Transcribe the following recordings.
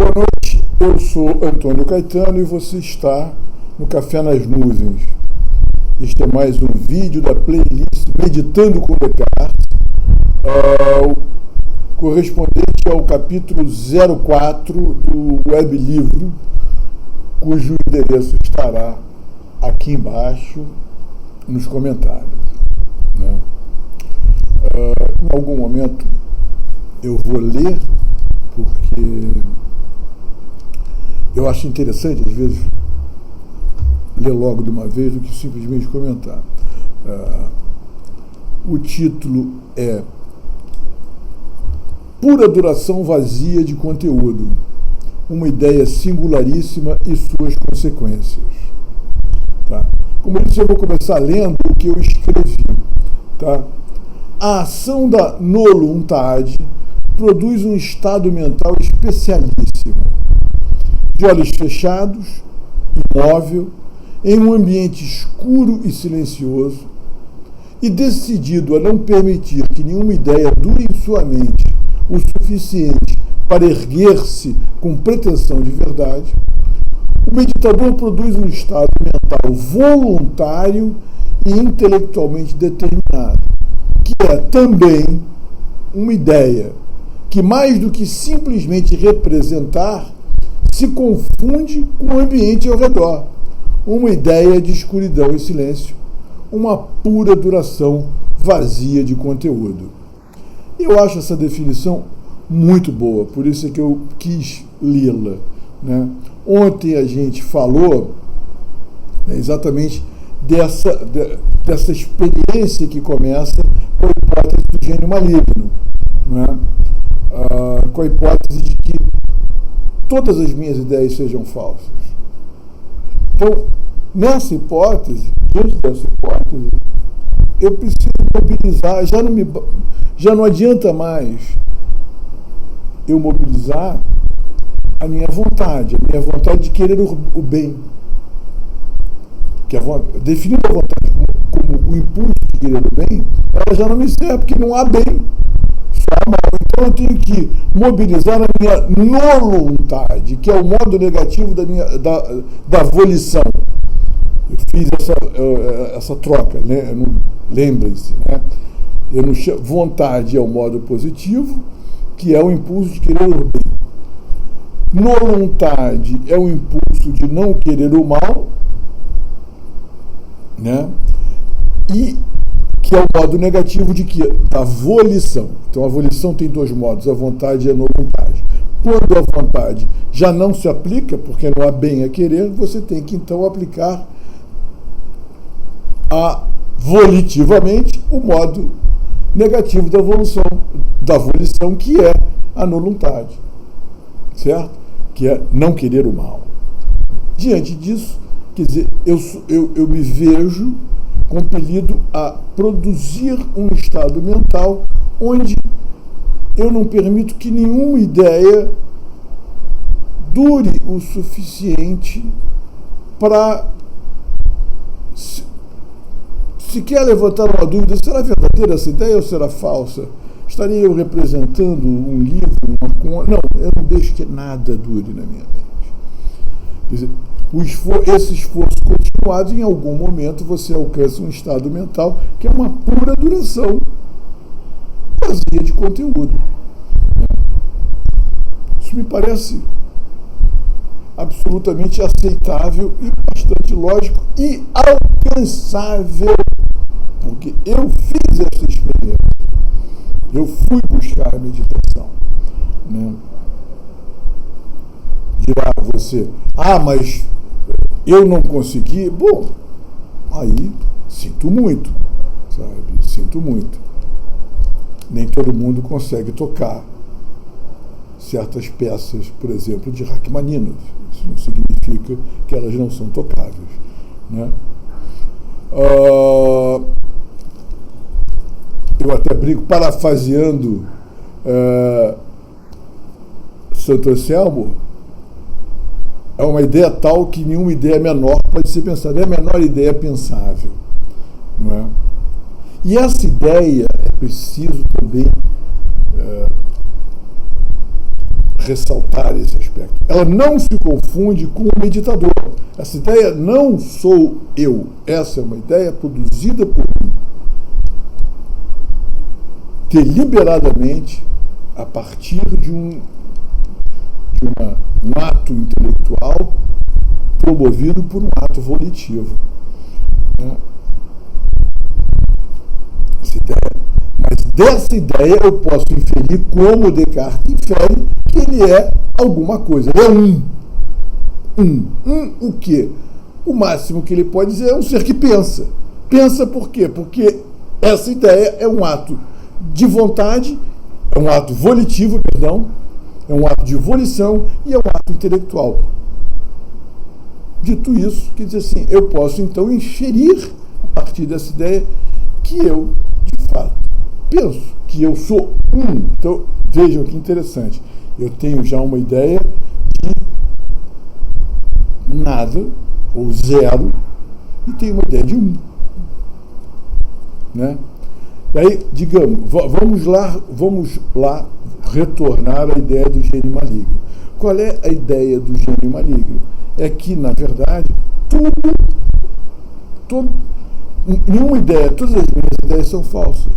Boa noite, eu sou Antônio Caetano e você está no Café nas Nuvens. Este é mais um vídeo da playlist Meditando com Descartes, correspondente ao capítulo 04 do web-livro, cujo endereço estará aqui embaixo nos comentários. Né? Em algum momento eu vou ler, porque eu acho interessante, às vezes, ler logo de uma vez do que simplesmente comentar. O título é Pura Duração Vazia de Conteúdo, uma ideia singularíssima e suas consequências. Tá? Como eu disse, eu vou começar lendo o que eu escrevi. Tá? A ação da voluntade produz um estado mental especialíssimo, de olhos fechados, imóvel, em um ambiente escuro e silencioso, e decidido a não permitir que nenhuma ideia dure em sua mente o suficiente para erguer-se com pretensão de verdade, o meditador produz um estado mental voluntário e intelectualmente determinado, que é também uma ideia que, mais do que simplesmente representar, se confunde com o ambiente ao redor. Uma ideia de escuridão e silêncio, uma pura duração vazia de conteúdo. Eu acho essa definição muito boa, por isso é que eu quis lê-la. Né? Ontem a gente falou, né, exatamente dessa experiência que começa com a hipótese do gênio maligno, né? Com a hipótese de que todas as minhas ideias sejam falsas. Então, nessa hipótese, diante dessa hipótese, eu preciso mobilizar, já não adianta mais eu mobilizar a minha vontade de querer o bem. Definir a vontade como o impulso de querer o bem, ela já não me serve, porque não há bem, só há mal. Então eu tenho que mobilizar a minha voluntade, que é o modo negativo da volição. Eu fiz essa troca, né? Lembrem-se, né? Vontade é o modo positivo, que é o impulso de querer o bem. Voluntade é o impulso de não querer o mal, né? E que é o modo negativo da volição. Então a volição tem dois modos, a vontade e a não vontade. Quando a vontade já não se aplica, porque não há bem a querer, você tem que então aplicar volitivamente o modo negativo da volição, que é a não vontade, certo? Que é não querer o mal. Diante disso, quer dizer, eu me vejo compelido a produzir um estado mental onde eu não permito que nenhuma ideia dure o suficiente para sequer levantar uma dúvida: será verdadeira essa ideia ou será falsa? Estaria eu representando um livro, Não, eu não deixo que nada dure na minha mente. Quer dizer, esse esforço continuado, em algum momento você alcança um estado mental que é uma pura duração vazia de conteúdo. Isso me parece absolutamente aceitável e bastante lógico e alcançável, porque eu fiz essa experiência. Eu fui buscar a meditação. Né? Dirá você: mas eu não consegui. Bom, aí sinto muito, sabe? Sinto muito. Nem todo mundo consegue tocar certas peças, por exemplo, de Rachmaninoff. Isso não significa que elas não são tocáveis. Né? Eu até brinco, parafraseando Santo Anselmo: é uma ideia tal que nenhuma ideia menor pode ser pensada. É a menor ideia pensável. Não é? E essa ideia é preciso também ressaltar esse aspecto. Ela não se confunde com o meditador. Essa ideia não sou eu. Essa é uma ideia produzida por mim, deliberadamente, a partir de um ato intelectual promovido por um ato volitivo. Essa ideia, mas dessa ideia eu posso inferir, como Descartes infere, que ele é alguma coisa. Ele é o quê? O máximo que ele pode dizer é um ser que pensa. Pensa por quê? Porque essa ideia é um ato de vontade, é um ato volitivo, perdão, é um ato de volição e é um ato intelectual. Dito isso, quer dizer assim, eu posso então inferir, a partir dessa ideia, que eu, de fato, penso, que eu sou um. Então, vejam que interessante. Eu tenho já uma ideia de nada, ou zero, e tenho uma ideia de um. Né? E aí, digamos, vamos lá retornar à ideia do gênio maligno. Qual é a ideia do gênio maligno? É que, na verdade, nenhuma ideia, todas as minhas ideias são falsas.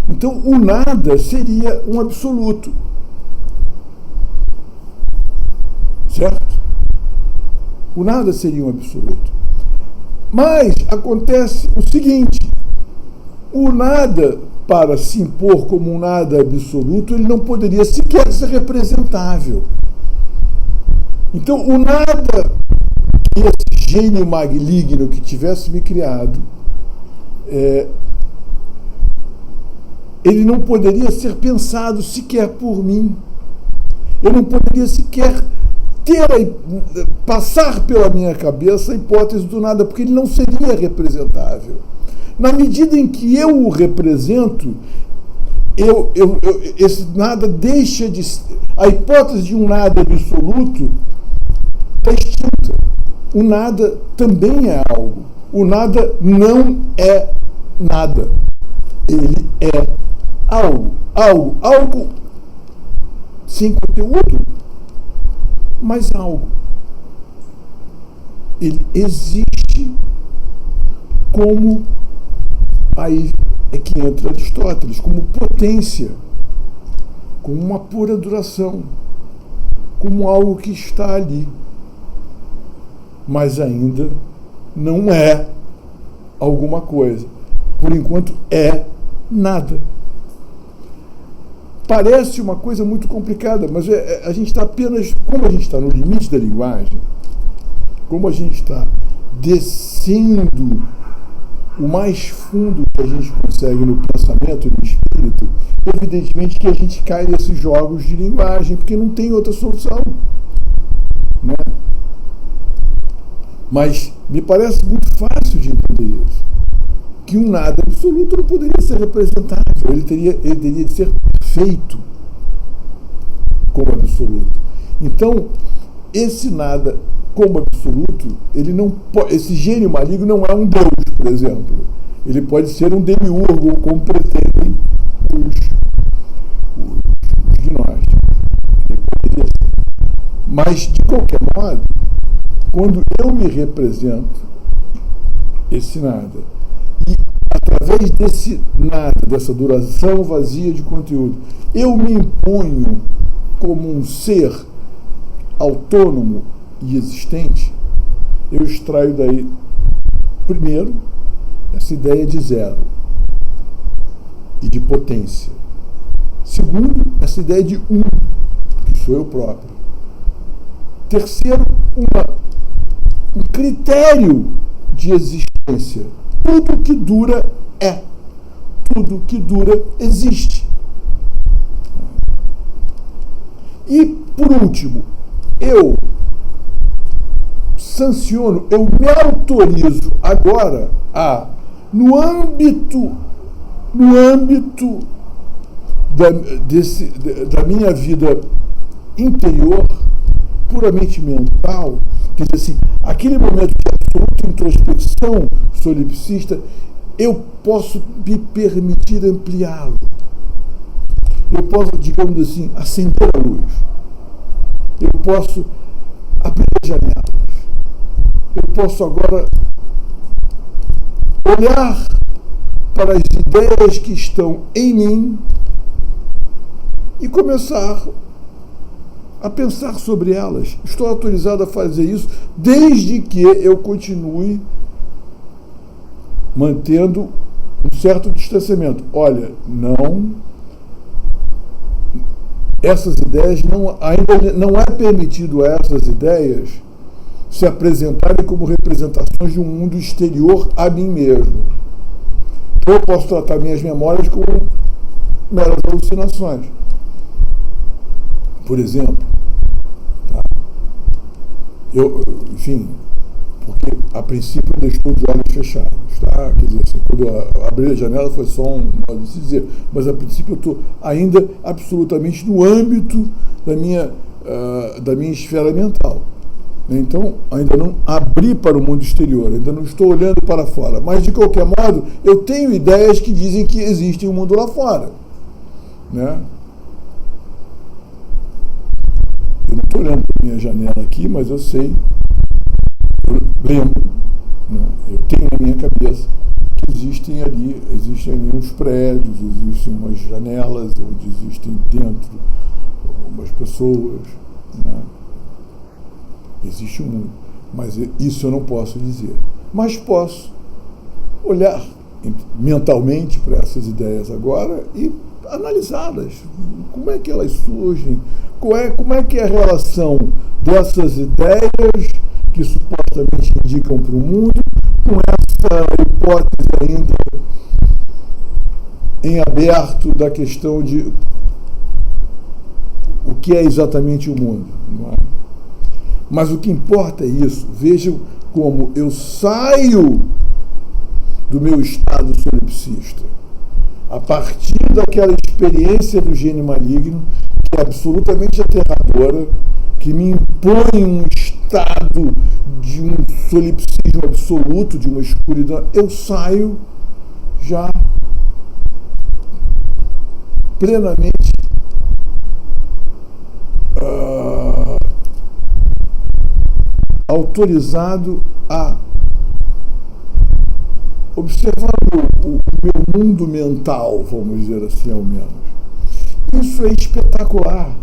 Então, o nada seria um absoluto. Certo? O nada seria um absoluto. Mas acontece o seguinte: o nada, para se impor como um nada absoluto, ele não poderia sequer ser representável. Então, o nada que esse gênio maligno que tivesse me criado, ele não poderia ser pensado sequer por mim. Eu não poderia sequer passar pela minha cabeça a hipótese do nada, porque ele não seria representável. Na medida em que eu o represento, esse nada deixa de... A hipótese de um nada absoluto está extinta. O nada também é algo. O nada não é nada. Ele é algo. Algo sem conteúdo, mas algo. Ele existe como... Aí é que entra Aristóteles, como potência, como uma pura duração, como algo que está ali, mas ainda não é alguma coisa. Por enquanto é nada. Parece uma coisa muito complicada, mas a gente está apenas, como a gente está no limite da linguagem, como a gente está descendo o mais fundo que a gente consegue no pensamento e no espírito, evidentemente que a gente cai nesses jogos de linguagem, porque não tem outra solução. Né? Mas me parece muito fácil de entender isso. Que um nada absoluto não poderia ser representável, ele teria de ser feito como absoluto. Então, esse nada como absoluto, ele não pode, esse gênio maligno não é um Deus, por exemplo. Ele pode ser um demiurgo, como pretendem os gnósticos. Mas, de qualquer modo, quando eu me represento esse nada, e através desse nada, dessa duração vazia de conteúdo, eu me imponho como um ser autônomo e existente, eu extraio daí, primeiro, essa ideia de zero e de potência. Segundo, essa ideia de um, que sou eu próprio. Terceiro, um critério de existência. Tudo que dura é. Tudo que dura existe. E, por último, eu sanciono, eu me autorizo agora a, no âmbito da minha vida interior, puramente mental, quer dizer assim, aquele momento de absoluta introspecção solipsista, eu posso me permitir ampliá-lo. Eu posso, digamos assim, acender a luz. posso abrir as janelas. Eu posso agora olhar para as ideias que estão em mim e começar a pensar sobre elas. Estou autorizado a fazer isso desde que eu continue mantendo um certo distanciamento. Olha, essas ideias ainda não é permitido a essas ideias se apresentarem como representações de um mundo exterior a mim mesmo. Eu posso tratar minhas memórias como meras alucinações. Por exemplo, tá? Enfim, porque a princípio eu estou de olhos fechados, tá? Quer dizer assim, quando eu abri a janela foi só um modo de se dizer, mas a princípio eu estou ainda absolutamente no âmbito da minha esfera mental. Então, ainda não abri para o mundo exterior, ainda não estou olhando para fora. Mas, de qualquer modo, eu tenho ideias que dizem que existe um mundo lá fora, né? Eu não estou olhando para a minha janela aqui, mas eu sei, eu lembro, né? Eu tenho na minha cabeça que existem ali uns prédios, existem umas janelas, onde existem dentro umas pessoas, né? Existe um mundo, mas isso eu não posso dizer. Mas posso olhar mentalmente para essas ideias agora e analisá-las. Como é que elas surgem? Como é que é a relação dessas ideias que supostamente indicam para o mundo com essa hipótese ainda em aberto da questão de o que é exatamente o mundo, não é? Mas o que importa é isso. Vejam como eu saio do meu estado solipsista a partir daquela experiência do gênio maligno, que é absolutamente aterradora, que me impõe um estado de um solipsismo absoluto, de uma escuridão. Eu saio já plenamente autorizado a observar o meu mundo mental, vamos dizer assim, ao menos. Isso é espetacular.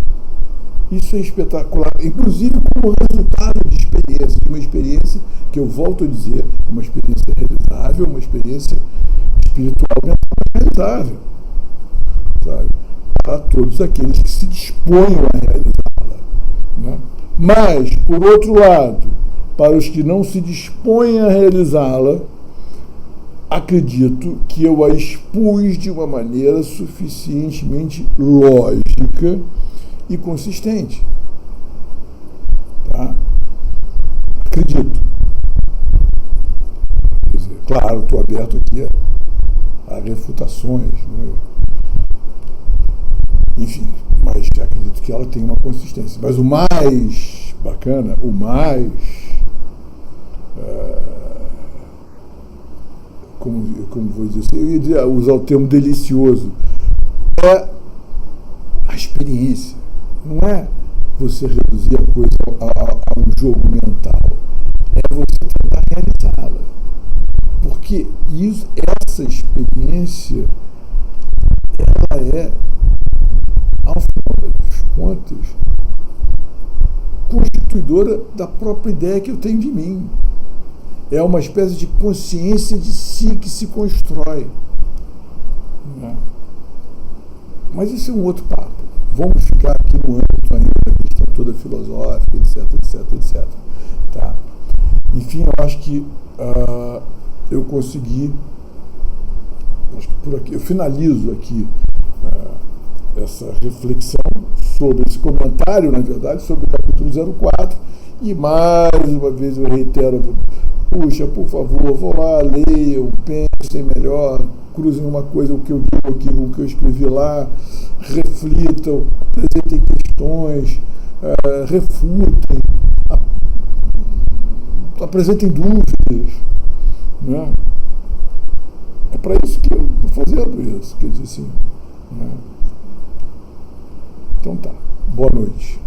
Isso é espetacular, inclusive como resultado de experiência, de uma experiência que eu volto a dizer, uma experiência realizável, uma experiência espiritual mental realizável, sabe? Para todos aqueles que se dispõem a realizá-la, né? Mas, por outro lado, para os que não se dispõem a realizá-la, acredito que eu a expus de uma maneira suficientemente lógica e consistente. Tá? Acredito. Quer dizer, claro, estou aberto aqui a refutações, né? Enfim, mas acredito que ela tem uma consistência. Mas o mais bacana, como vou dizer assim, eu ia usar o termo delicioso, é a experiência. Não é você reduzir a coisa a um jogo mental. É você tentar realizá-la. Porque essa experiência, ela é, ao final das contas, constituidora da própria ideia que eu tenho de mim. É uma espécie de consciência de si que se constrói. Mas isso é um outro papo. Vamos ficar aqui no âmbito ainda da questão toda filosófica, etc. Tá? Enfim, eu acho que eu consegui, acho que por aqui, eu finalizo aqui essa reflexão sobre esse comentário, na verdade, sobre o capítulo 04, e mais uma vez eu reitero, puxa, por favor, vão lá, leiam, pensem melhor, cruzem uma coisa, o que eu digo aqui com o que eu escrevi lá, reflitam, apresentem questões, refutem, apresentem dúvidas, né? É para isso que eu estou fazendo isso, quer dizer assim, né? Então tá, boa noite.